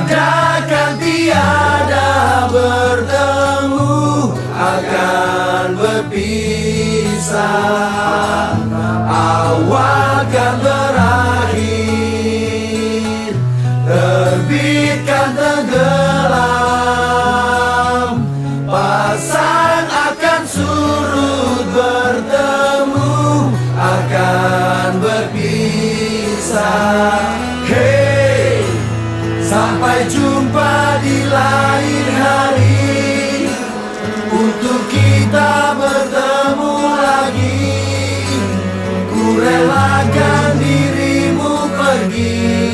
Ada kan tiada bertemu, akan berpisah. Awal kan berakhir, terbit kan tenggelam. Pasang akan surut, bertemu akan berpisah. Hey, sampai jumpa di lain hari, untuk kita bertemu lagi. Ku relakan dirimu pergi,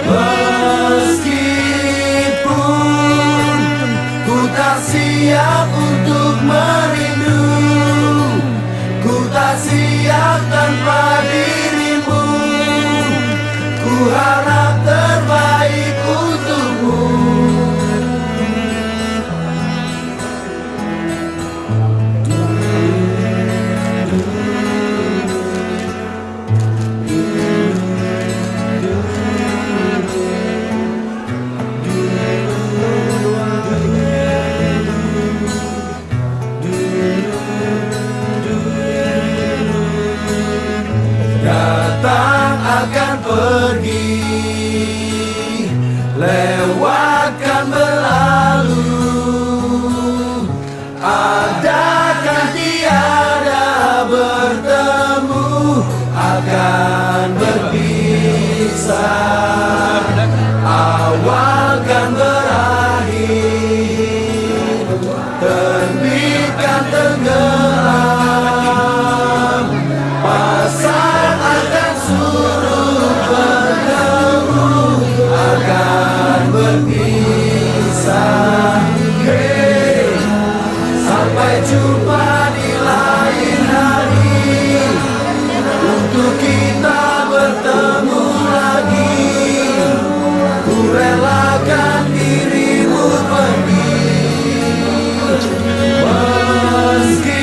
meskipun ku tak siap untuk merindu. Ku tak siap tanpa dirimu. Ku harap terbaik untukmu. Datang akan pergi, lewatkan berlalu. Ada kan tiada bertemu, akan berpisah. Awal kan berakhir, terbit kan tenggelam. Pasang akan surut, bertemu akan berpisah. Hey, sampai jumpa di lain hari, untuk kita bertemu lagi. Ku relakan dirimu pergi, meskipun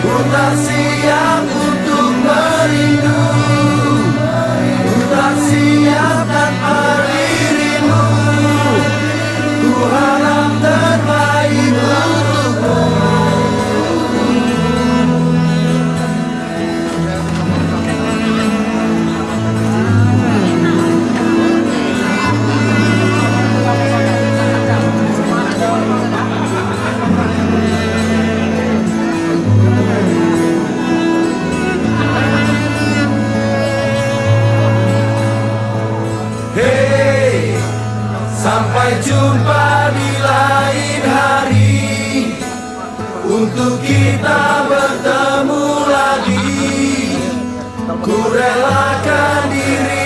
ku tak siap untuk merindu. Ku tak siap tanpa dirimu. Ku harap terbaik untukmu. Hey, sampai jumpa di lain hari, untuk kita bertemu lagi. Ku relakan diri